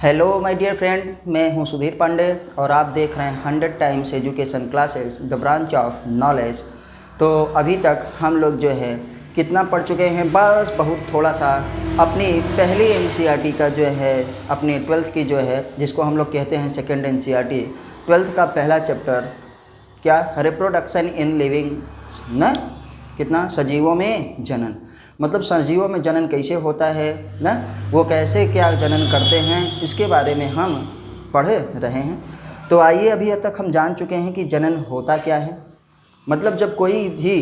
Hello my dear friend, मैं हूं सुधीर पांडे और आप देख रहे हैं 100 times education classes the branch of knowledge. तो अभी तक हम लोग जो है कितना पढ़ चुके हैं, बस बहुत थोड़ा सा अपनी पहली एनसीईआरटी का जो है, अपनी 12th की जो है, जिसको हम लोग कहते हैं सेकेंड एनसीईआरटी, 12th का पहला चैप्टर क्या, रिप्रोडक्शन इन लिविंग न, कितना, सजीवों में जनन, मतलब सजीवों में जनन कैसे होता है ना, वो कैसे क्या जनन करते हैं, इसके बारे में हम पढ़ रहे हैं। तो आइए, अभी तक हम जान चुके हैं कि जनन होता क्या है। मतलब जब कोई भी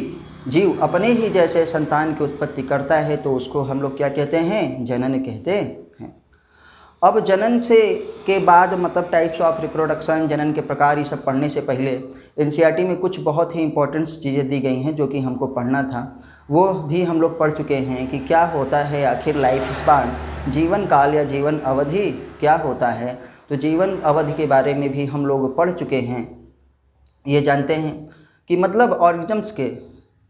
जीव अपने ही जैसे संतान की उत्पत्ति करता है तो उसको हम लोग क्या कहते हैं, जनन कहते हैं। अब जनन से के बाद मतलब टाइप्स ऑफ रिप्रोडक्शन, जनन के प्रकार, ये सब पढ़ने से पहले एनसीईआरटी में कुछ बहुत ही इंपॉर्टेंट चीज़ें दी गई हैं जो कि हमको पढ़ना था, वो भी हम लोग पढ़ चुके हैं कि क्या होता है आखिर लाइफ स्पान, जीवन काल या जीवन अवधि क्या होता है। तो जीवन अवधि के बारे में भी हम लोग पढ़ चुके हैं। ये जानते हैं कि मतलब ऑर्गेनिजम्स के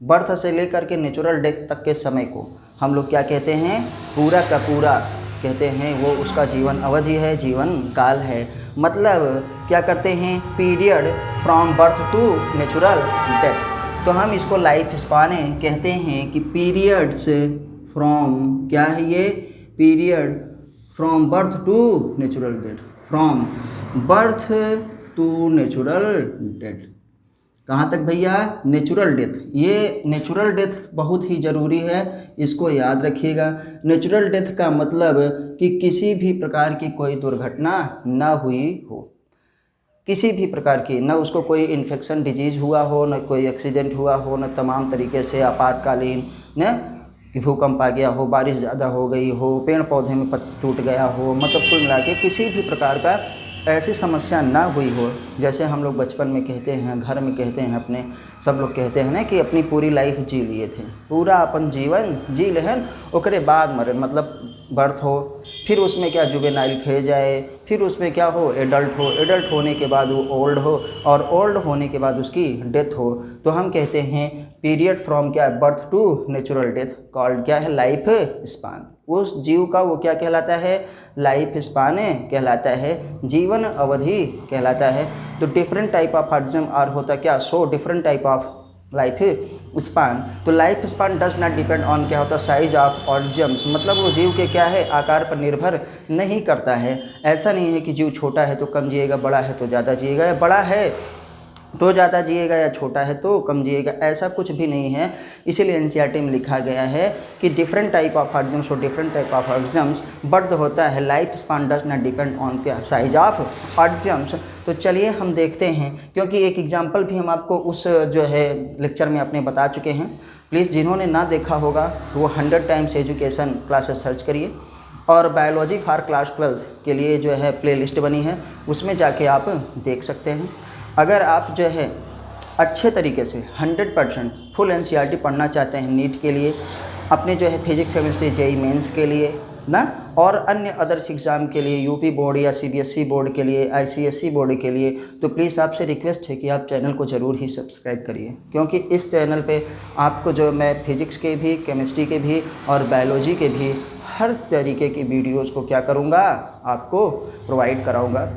बर्थ से लेकर के नेचुरल डेथ तक के समय को हम लोग क्या कहते हैं, पूरा का पूरा कहते हैं वो उसका जीवन अवधि है, जीवन काल है। मतलब क्या करते हैं, period from birth to natural death. तो हम इसको लाइफ स्पान कहते हैं कि पीरियड्स फ्रॉम, क्या है ये, period from birth to natural death, from birth to natural death. कहाँ तक भैया, नेचुरल डेथ। ये नेचुरल डेथ बहुत ही ज़रूरी है, इसको याद रखिएगा। नेचुरल डेथ का मतलब कि किसी भी प्रकार की कोई दुर्घटना ना हुई हो, किसी भी प्रकार की, न उसको कोई इन्फेक्शन डिजीज़ हुआ हो, न कोई एक्सीडेंट हुआ हो, न तमाम तरीके से आपातकालीन न कि भूकंप आ गया हो, बारिश ज़्यादा हो गई हो, पेड़ पौधे में पत्ती टूट गया हो, मतलब कुल मिला के किसी भी प्रकार का ऐसी समस्या ना हुई हो। जैसे हम लोग बचपन में कहते हैं, घर में कहते हैं, अपने सब लोग कहते हैं ना कि अपनी पूरी लाइफ जी लिए थे, पूरा अपन जीवन जी लेहन, ओकरे बाद मरन, मतलब बर्थ हो, फिर उसमें क्या जुवेनाइल फेज आए, फिर उसमें क्या हो, एडल्ट हो, एडल्ट होने के बाद वो ओल्ड हो, और ओल्ड होने के बाद उसकी डेथ हो। तो हम कहते हैं पीरियड फ्रॉम क्या, birth to natural death called क्या है, लाइफ स्पान। उस जीव का वो क्या कहलाता है, लाइफ स्पान कहलाता है, जीवन अवधि कहलाता है। तो different type of organism are होता क्या, so different type of life span. तो life span does not depend on क्या होता, साइज ऑफ ऑर्गेनिज्म्स, मतलब वो जीव के क्या है, आकार पर निर्भर नहीं करता है। ऐसा नहीं है कि जीव छोटा है तो कम जिएगा, बड़ा है तो ज़्यादा जिएगा, या बड़ा है तो ज़्यादा जिएगा, या छोटा है तो कम जिएगा, ऐसा कुछ भी नहीं है। इसीलिए एनसीईआरटी में लिखा गया है कि डिफरेंट टाइप ऑफ ऑर्गेनिज्म्स और different type of organisms birth होता है, life span does not depend on क्या, साइज ऑफ ऑर्गेनिज्म्स। तो चलिए हम देखते हैं, क्योंकि एक एग्जाम्पल भी हम आपको उस जो है लेक्चर में अपने बता चुके हैं। प्लीज़ जिन्होंने ना देखा होगा तो वो 100 टाइम्स एजुकेशन क्लासेस सर्च करिए, और बायोलॉजी फॉर क्लास 12 के लिए जो है प्लेलिस्ट बनी है, उसमें जाके आप देख सकते हैं। अगर आप जो है अच्छे तरीके से 100% फुल एनसीईआरटी पढ़ना चाहते हैं नीट के लिए, अपने जो है फिजिक्स केमिस्ट्री जेईई मेंस के लिए ना, और अन्य अदर्स एग्ज़ाम के लिए, यूपी बोर्ड या सीबीएसई बोर्ड के लिए, आईसीएसई बोर्ड के लिए, तो प्लीज़ आपसे रिक्वेस्ट है कि आप चैनल को ज़रूर ही सब्सक्राइब करिए, क्योंकि इस चैनल पे आपको जो मैं फिजिक्स के भी, केमिस्ट्री के भी और बायोलॉजी के भी हर तरीके की वीडियोज़ को क्या करूँगा, आपको प्रोवाइड कराऊँगा।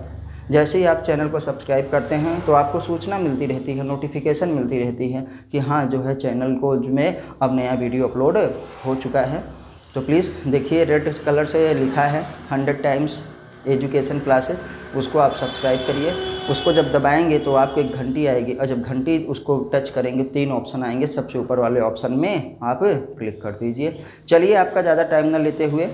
जैसे ही आप चैनल को सब्सक्राइब करते हैं तो आपको सूचना मिलती रहती है, नोटिफिकेशन मिलती रहती है कि हाँ जो है चैनल को में अब नया वीडियो अपलोड हो चुका है। तो प्लीज़ देखिए, रेड कलर से लिखा है 100 टाइम्स एजुकेशन क्लासेस, उसको आप सब्सक्राइब करिए। उसको जब दबाएंगे तो आपको एक घंटी आएगी, और जब घंटी उसको टच करेंगे 3 ऑप्शन आएंगे, सबसे ऊपर वाले ऑप्शन में आप क्लिक कर दीजिए। चलिए, आपका ज़्यादा टाइम न लेते हुए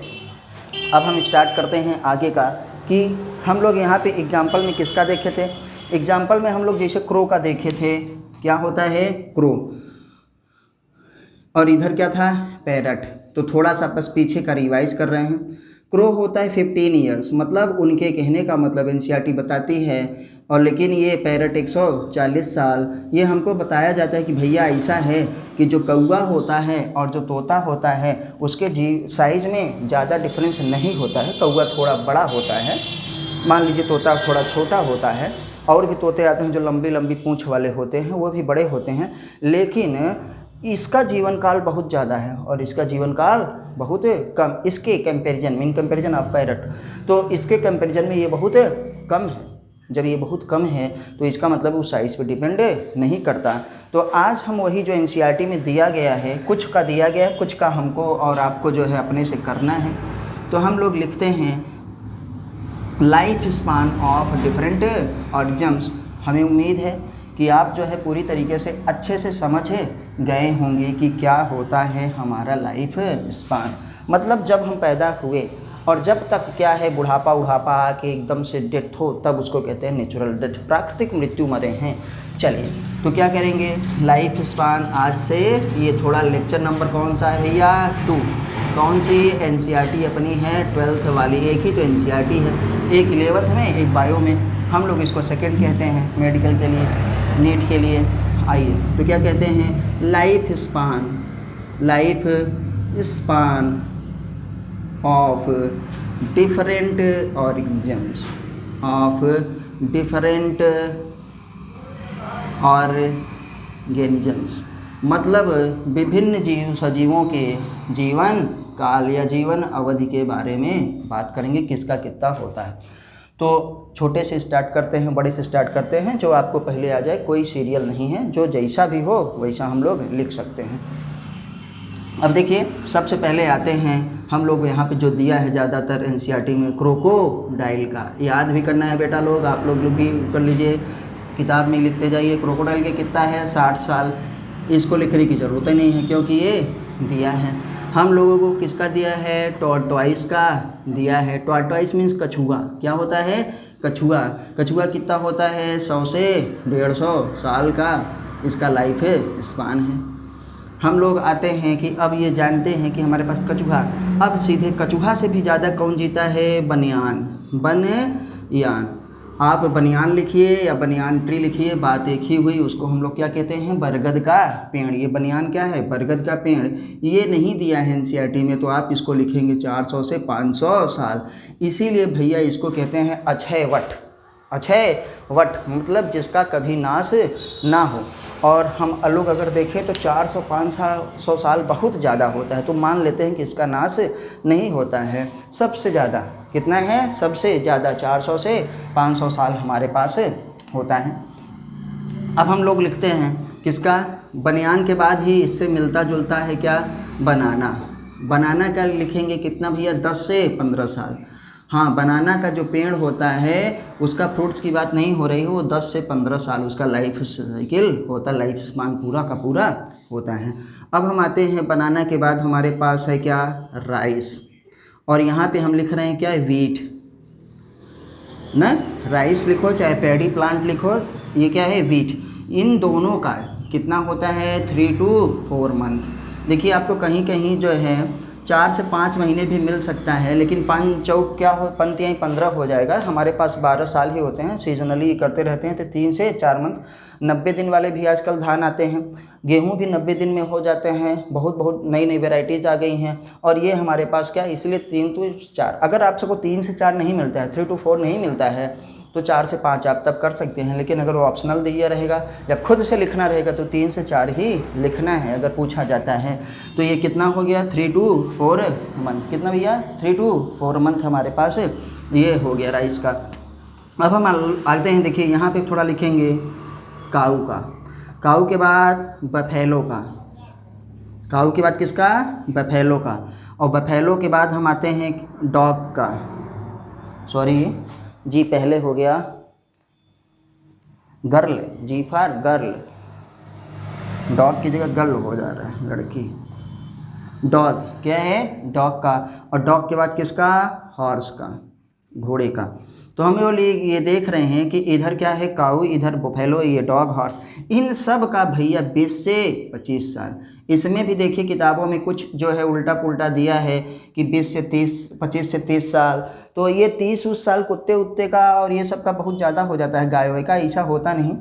अब हम स्टार्ट करते हैं आगे का, कि हम लोग यहाँ पे एग्जाम्पल में किसका देखे थे। एग्जाम्पल में हम लोग जैसे क्रो का देखे थे, क्या होता है क्रो, और इधर क्या था, पैरट। तो थोड़ा सा बस पीछे का रिवाइज कर रहे हैं। क्रो होता है 15 ईयर्स, मतलब उनके कहने का मतलब एनसीईआरटी बताती है, और लेकिन ये पैरट 140 साल। ये हमको बताया जाता है कि भैया ऐसा है कि जो कौवा होता है और जो तोता होता है उसके साइज़ में ज़्यादा डिफरेंस नहीं होता है। कौवा थोड़ा बड़ा होता है, मान लीजिए तोता थोड़ा छोटा होता है, और भी तोते आते हैं जो लंबी लंबी पूँछ वाले होते हैं, वो भी बड़े होते हैं, लेकिन इसका जीवन काल बहुत ज़्यादा है और इसका जीवन काल बहुत कम, इसके कंपैरिजन में, इन कंपैरिजन ऑफ पैरट, तो इसके कंपैरिजन में ये बहुत कम है। जब ये बहुत कम है तो इसका मतलब उस साइज़ पे डिपेंड नहीं करता। तो आज हम वही जो एनसीईआरटी में दिया गया है, कुछ का दिया गया है, कुछ का हमको और आपको जो है अपने से करना है। तो हम लोग लिखते हैं life span of different organisms. हमें उम्मीद है कि आप जो है पूरी तरीके से अच्छे से समझ गए होंगे कि क्या होता है हमारा लाइफ स्पान। मतलब जब हम पैदा हुए और जब तक क्या है बुढ़ापा उढ़ापा आके एकदम से डेथ हो, तब उसको कहते हैं नेचुरल डेथ, प्राकृतिक मृत्यु मरे हैं। चलिए तो क्या करेंगे, लाइफ स्पान आज से ये थोड़ा लेक्चर नंबर कौन सा है भैया 2। कौन सी एनसीईआरटी अपनी है 12th वाली, एक ही तो एनसीईआरटी है, एक 11th में एक बायो में। हम लोग इसको सेकंड कहते हैं मेडिकल के लिए, नीट के लिए। आइए तो क्या कहते हैं, life span of different organisms, मतलब विभिन्न सजीवों के जीवन काल या जीवन अवधि के बारे में बात करेंगे, किसका कितना होता है। तो छोटे से स्टार्ट करते हैं, बड़े से स्टार्ट करते हैं, जो आपको पहले आ जाए, कोई सीरियल नहीं है, जो जैसा भी हो वैसा हम लोग लिख सकते हैं। अब देखिए सबसे पहले आते हैं हम लोग, यहाँ पे जो दिया है ज़्यादातर एनसीईआरटी में क्रोकोडाइल का, याद भी करना है बेटा लोग, आप लोग भी कर लीजिए, किताब में लिखते जाइए। क्रोकोडाइल के कितना है 60 साल, इसको लिखने की ज़रूरत ही नहीं है क्योंकि ये दिया है। हम लोगों को किसका दिया है, टॉर्टॉइस का दिया है। टॉर्टॉइस मीन्स कछुआ, क्या होता है कछुआ। कछुआ कितना होता है 100 से 150 साल का इसका लाइफ स्पान है। हम लोग आते हैं कि अब ये जानते हैं कि हमारे पास कछुआ, अब सीधे कछुआ से भी ज़्यादा कौन जीता है, बनियान। आप बनियान लिखिए या बनियान ट्री लिखिए, बात एक ही हुई। उसको हम लोग क्या कहते हैं, बरगद का पेड़। ये बनियान क्या है, बरगद का पेड़। ये नहीं दिया है एनसीईआरटी में, तो आप इसको लिखेंगे 400 से 500 साल। इसीलिए भैया इसको कहते हैं अक्षय वट, मतलब जिसका कभी नाश ना हो। और हम लोग अगर देखें तो 400-500 साल बहुत ज़्यादा होता है, तो मान लेते हैं कि इसका नाश नहीं होता है। सबसे ज़्यादा कितना है, सबसे ज़्यादा 400 से 500 साल हमारे पास होता है। अब हम लोग लिखते हैं किसका, बनियान के बाद ही इससे मिलता जुलता है क्या, बनाना का लिखेंगे कितना भैया 10 से 15 साल। हाँ, बनाना का जो पेड़ होता है उसका फ्रूट्स की बात नहीं हो रही है, वो 10 से 15 साल उसका लाइफ साइकिल होता है, लाइफ स्पान पूरा का पूरा होता है। अब हम आते हैं बनाना के बाद हमारे पास है क्या, राइस। और यहाँ पे हम लिख रहे हैं क्या, वीट ना, राइस लिखो चाहे पैडी प्लांट लिखो, ये क्या है वीट। इन दोनों का कितना होता है 3 to 4 मंथ। देखिए आपको कहीं कहीं जो है 4 से 5 महीने भी मिल सकता है, लेकिन 5 चौक क्या हो, 15 हो जाएगा। हमारे पास 12 साल ही होते हैं, सीजनली करते रहते हैं, तो 3 से 4 मंथ। 90 दिन वाले भी आजकल धान आते हैं, गेहूं भी 90 दिन में हो जाते हैं, बहुत नई वेराइटीज़ आ गई हैं। और ये हमारे पास क्या है, इसलिए 3 to 4। अगर आप सबको 3 से 4 नहीं मिलता है, 3 to 4 नहीं मिलता है, तो 4 से 5 आप तब कर सकते हैं। लेकिन अगर वो ऑप्शनल दिया रहेगा या खुद से लिखना रहेगा तो 3 से 4 ही लिखना है अगर पूछा जाता है। तो ये कितना हो गया 3 to 4 मंथ, कितना भैया 3 to 4 मंथ हमारे पास ये हो गया राइस का। अब हम आते हैं, देखिए यहाँ पे थोड़ा लिखेंगे काऊ का, काऊ के बाद बफेलो का, काऊ के बाद किसका, बफेलो का। और बफेलो के बाद हम आते हैं डॉग का, सॉरी जी पहले हो गया girl, G for girl, dog की जगह गर्ल हो जा रहा है, लड़की। डॉग क्या है, डॉग का। और डॉग के बाद किसका, हॉर्स का, घोड़े का। तो हम ये देख रहे हैं कि इधर क्या है काऊ, इधर बफेलो, ये डॉग, हॉर्स। इन सब का भैया 20 से 25 साल। इसमें भी देखिए किताबों में कुछ जो है उल्टा पुल्टा दिया है कि 20 से 30 साल। तो ये 30 साल कुत्ते उत्ते का और ये सब का बहुत ज़्यादा हो जाता है, गाय वाय का ऐसा होता नहीं।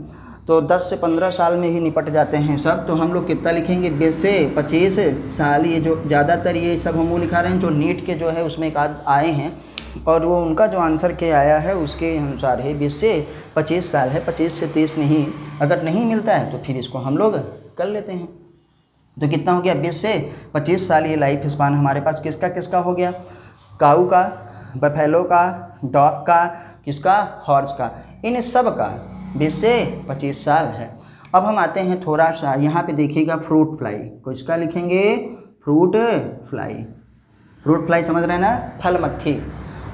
तो 10 से 15 साल में ही निपट जाते हैं सब। तो हम लोग कितना लिखेंगे 20 से 25 साल। ये जो ज़्यादातर ये सब हम वो लिखा रहे हैं, जो नीट के जो है उसमें एक आध आए हैं और वो उनका जो आंसर के आया है उसके अनुसार है 20 से 25 साल है, 25 से 30 नहीं। अगर नहीं मिलता है तो फिर इसको हम लोग कर लेते हैं। तो कितना हो गया 20 से 25 साल ये लाइफ स्पान हमारे पास किसका किसका हो गया, काऊ का, बफेलो का, डॉग का, किसका, हॉर्स का, इन सब का 20 से 25 साल है। अब हम आते हैं थोड़ा सा यहाँ पे देखिएगा फ्रूट फ्लाई, किसका लिखेंगे, फ्रूट फ्लाई। फ्रूट फ्लाई समझ रहे हैं ना, फल मक्खी।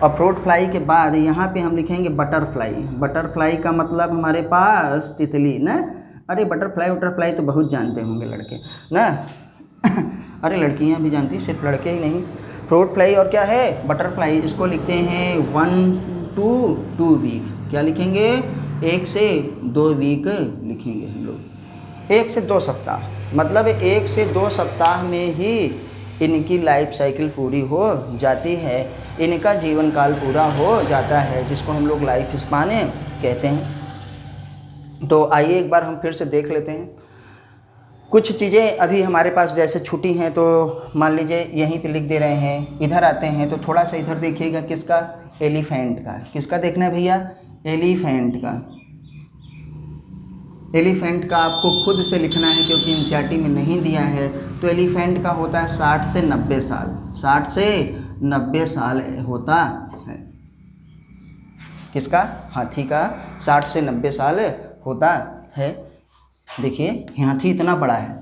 और फ्रूट फ्लाई के बाद यहाँ पे हम लिखेंगे बटरफ्लाई। बटरफ्लाई का मतलब हमारे पास तितली ना, अरे बटरफ्लाई तो बहुत जानते होंगे लड़के ना अरे लड़कियाँ भी जानती, सिर्फ लड़के ही नहीं। फ्रूट फ्लाई और क्या है, बटरफ्लाई, इसको लिखते हैं 1 to 2 वीक। क्या लिखेंगे, 1 से 2 वीक लिखेंगे हम लोग, 1 से 2 सप्ताह, मतलब 1 से 2 सप्ताह में ही इनकी लाइफ साइकिल पूरी हो जाती है, इनका जीवन काल पूरा हो जाता है, जिसको हम लोग लाइफ स्पान कहते हैं। तो आइए एक बार हम फिर से देख लेते हैं कुछ चीज़ें अभी हमारे पास जैसे छुट्टी हैं। तो मान लीजिए यहीं पे लिख दे रहे हैं, इधर आते हैं तो थोड़ा सा इधर देखिएगा, किसका, एलिफेंट का। किसका देखना है भैया, एलिफेंट का। एलिफेंट का आपको खुद से लिखना है क्योंकि एनसीईआरटी में नहीं दिया है। तो एलिफेंट का होता है 60 से 90 साल, 60 से 90 साल होता है। किसका, हाथी का 60 से 90 साल होता है। देखिए हाथी इतना बड़ा है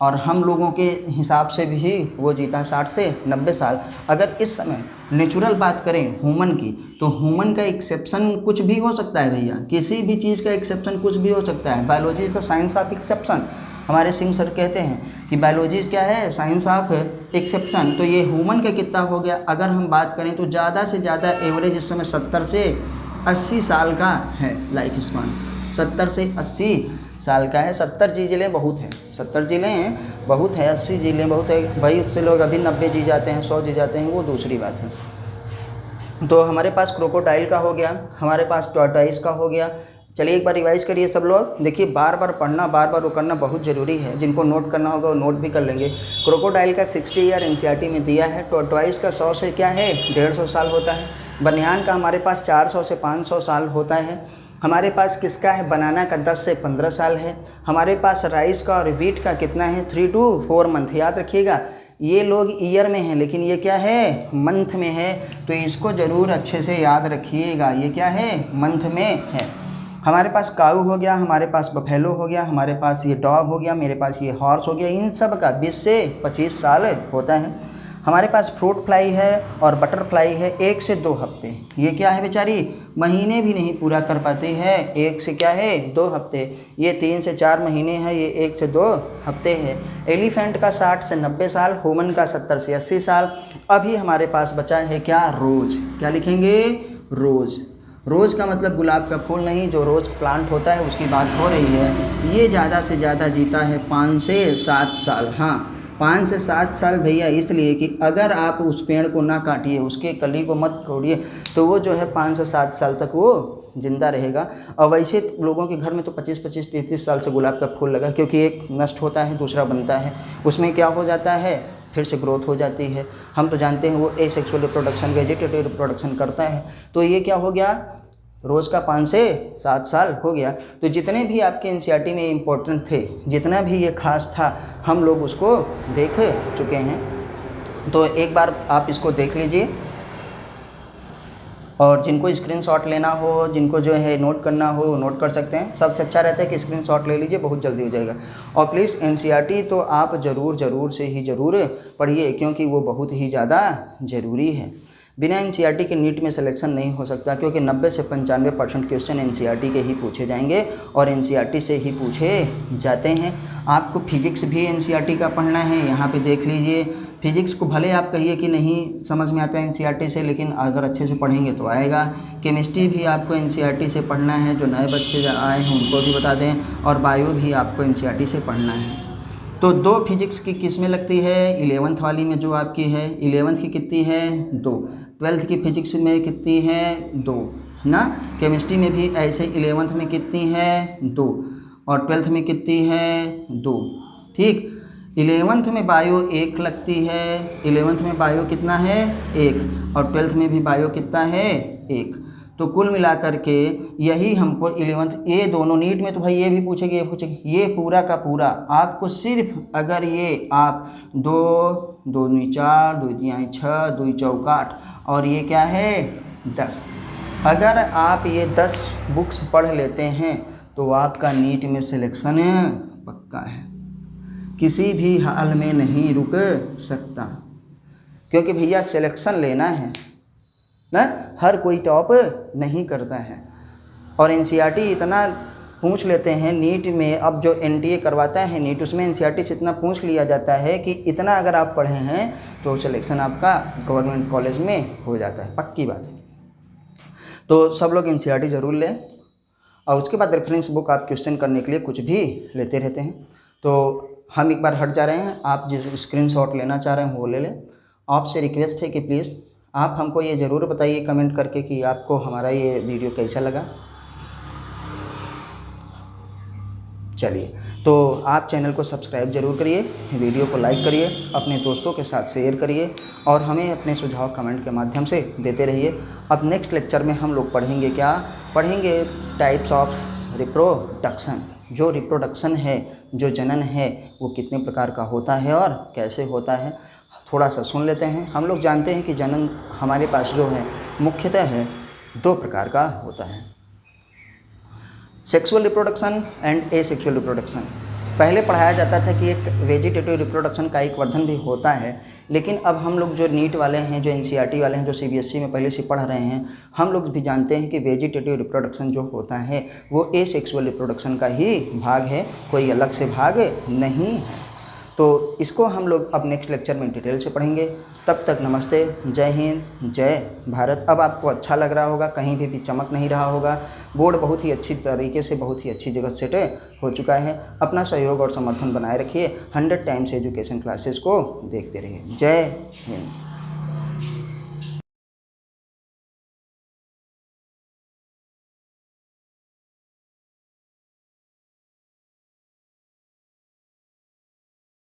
और हम लोगों के हिसाब से भी वो जीता है 60 से 90 साल। अगर इस समय नेचुरल बात करें ह्यूमन की, तो ह्यूमन का एक्सेप्शन कुछ भी हो सकता है भैया, किसी भी चीज़ का एक्सेप्शन कुछ भी हो सकता है। Biology is the science of exception. हमारे सिंह सर कहते हैं कि बायोलॉजी क्या है, साइंस ऑफ एक्सेप्शन। तो ये ह्यूमन का कितना हो गया, अगर हम बात करें तो ज़्यादा से ज़्यादा एवरेज इस समय 70 से 80 साल का है लाइफ स्पान, 70 से 80 साल का है। 70 जिले बहुत हैं, 70 जिले हैं बहुत है, 80 जिले बहुत है भाई। उससे लोग अभी 90 जी जाते हैं, 100 जी जाते हैं, वो दूसरी बात है। तो हमारे पास क्रोकोडाइल का हो गया, हमारे पास टॉर्टोइस का हो गया। चलिए एक बार रिवाइज करिए सब लोग। देखिए बार बार पढ़ना, बार बार वो करना बहुत ज़रूरी है। जिनको नोट करना होगा वो नोट भी कर लेंगे। क्रोकोडाइल का 60 ईयर एनसीईआरटी में दिया है। टॉर्टोइस का 100 से क्या है 150 साल होता है। बनियान का हमारे पास 400 से 500 साल होता है। हमारे पास किसका है, बनाना का 10 से 15 साल है। हमारे पास राइस का और व्हीट का कितना है 3 to 4 मंथ। याद रखिएगा ये लोग ईयर में हैं लेकिन ये क्या है मंथ में है, तो इसको ज़रूर अच्छे से याद रखिएगा। ये क्या है, मंथ में है। हमारे पास काऊ हो गया, हमारे पास बफेलो हो गया, हमारे पास ये डॉग हो गया, मेरे पास ये हॉर्स हो गया। इन सब का 20 से 25 साल होता है। हमारे पास फ्रूट फ्लाई है और बटरफ्लाई है 1 से 2 हफ्ते। ये क्या है बेचारी, महीने भी नहीं पूरा कर पाती है, 1 से क्या है 2 हफ्ते। ये 3 से 4 महीने है, ये 1 से 2 हफ्ते है। एलिफेंट का 60 से 90 साल, ह्यूमन का 70 से 80 साल। अभी हमारे पास बचा है क्या, रोज़। क्या लिखेंगे, रोज़। रोज़ का मतलब गुलाब का फूल नहीं, जो रोज़ प्लांट होता है उसकी बात हो रही है। ये ज़्यादा से ज़्यादा जीता है 5 से 7 साल। हाँ 5 से 7 साल भैया, इसलिए कि अगर आप उस पेड़ को ना काटिए, उसके कली को मत तोड़िए, तो वो जो है 5 से 7 साल तक वो ज़िंदा रहेगा। और वैसे लोगों के घर में तो 25-25, 33 साल से गुलाब का फूल लगा, क्योंकि एक नष्ट होता है दूसरा बनता है। उसमें क्या हो जाता है, फिर से ग्रोथ हो जाती है। हम तो जानते हैं वो एसेक्सुअल रिप्रोडक्शन, वेजिटेटिव रिप्रोडक्शन करता है। तो ये क्या हो गया, रोज़ का 5 से 7 साल हो गया। तो जितने भी आपके एनसीईआरटी में इम्पोर्टेंट थे, जितना भी ये खास था, हम लोग उसको देख चुके हैं। तो एक बार आप इसको देख लीजिए, और जिनको स्क्रीनशॉट लेना हो, जिनको जो है नोट करना हो नोट कर सकते हैं। सबसे अच्छा रहता है कि स्क्रीनशॉट ले लीजिए, बहुत जल्दी हो जाएगा। और प्लीज़ एनसीईआरटी तो आप ज़रूर से ही ज़रूर पढ़िए, क्योंकि वो बहुत ही ज़्यादा ज़रूरी है। बिना एनसीईआरटी के नीट में सिलेक्शन नहीं हो सकता, क्योंकि 90 से 95% क्वेश्चन एनसीईआरटी के ही पूछे जाएंगे और एनसीईआरटी से ही पूछे जाते हैं। आपको फिजिक्स भी एनसीईआरटी का पढ़ना है, यहाँ पे देख लीजिए। फिजिक्स को भले आप कहिए कि नहीं समझ में आता है एनसीईआरटी से, लेकिन अगर अच्छे से पढ़ेंगे तो आएगा। केमिस्ट्री भी आपको एनसीईआरटी से पढ़ना है, जो नए बच्चे आए हैं उनको भी बता दें। और बायो भी आपको एनसीईआरटी से पढ़ना है। तो 2 फिजिक्स की किस्में लगती है 11th वाली में, जो आपकी है 11th की कितनी है 2, 12th की फिजिक्स में कितनी है 2 ना। केमिस्ट्री में भी ऐसे 11th में कितनी है 2 और 12th में कितनी है 2। ठीक, 11th में बायो 1 लगती है, 11th में बायो कितना है 1, और 12th में भी बायो कितना है 1। तो कुल मिलाकर के यही हमको 11th ये दोनों नीट में तो भाई ये भी पूछेगी ये पूछेगी, ये पूरा का पूरा आपको सिर्फ अगर ये आप 2 2 दूनी 4 2 तिहाई 6 2 चौका 8 और ये क्या है 10, अगर आप ये 10 बुक्स पढ़ लेते हैं तो आपका नीट में सिलेक्शन पक्का है, किसी भी हाल में नहीं रुक सकता, क्योंकि भैया सिलेक्शन लेना है ना, हर कोई टॉप नहीं करता है। और एनसीईआरटी इतना पूछ लेते हैं नीट में, अब जो एनटीए करवाता है नीट उसमें एनसीईआरटी से इतना पूछ लिया जाता है कि इतना अगर आप पढ़े हैं तो सिलेक्शन आपका गवर्नमेंट कॉलेज में हो जाता है, पक्की बात है। तो सब लोग एनसीईआरटी ज़रूर लें और उसके बाद रेफरेंस बुक आप क्वेश्चन करने के लिए कुछ भी लेते रहते हैं। तो हम एक बार हट जा रहे हैं, आप जो स्क्रीनशॉट लेना चाह रहे हैं वो ले लें। आपसे रिक्वेस्ट है कि प्लीज़ आप हमको ये ज़रूर बताइए कमेंट करके कि आपको हमारा ये वीडियो कैसा लगा। चलिए, तो आप चैनल को सब्सक्राइब ज़रूर करिए, वीडियो को लाइक करिए, अपने दोस्तों के साथ शेयर करिए और हमें अपने सुझाव कमेंट के माध्यम से देते रहिए। अब नेक्स्ट लेक्चर में हम लोग पढ़ेंगे क्या, पढ़ेंगे टाइप्स ऑफ रिप्रोडक्शन। जो रिप्रोडक्शन है, जो जनन है, वो कितने प्रकार का होता है और कैसे होता है, थोड़ा सा सुन लेते हैं। हम लोग जानते हैं कि जनन हमारे पास जो है मुख्यतः है 2 प्रकार का होता है, sexual reproduction and asexual reproduction. पहले पढ़ाया जाता था कि एक वेजिटेटिव रिप्रोडक्शन का एक वर्धन भी होता है, लेकिन अब हम लोग जो नीट वाले हैं, जो एनसीईआरटी वाले हैं, जो सीबीएसई में पहले से पढ़ रहे हैं, हम लोग भी जानते हैं कि वेजिटेटिव रिप्रोडक्शन जो होता है वो एसेक्सुअल रिप्रोडक्शन का ही भाग है, कोई अलग से भाग नहीं है। तो इसको हम लोग अब नेक्स्ट लेक्चर में डिटेल से पढ़ेंगे। तब तक नमस्ते, जय हिंद, जय भारत। अब आपको अच्छा लग रहा होगा, कहीं भी चमक नहीं रहा होगा, बोर्ड बहुत ही अच्छी तरीके से बहुत ही अच्छी जगह सेट हो चुका है। अपना सहयोग और समर्थन बनाए रखिए, 100 टाइम्स एजुकेशन क्लासेस को देखते रहिए। जय हिंद।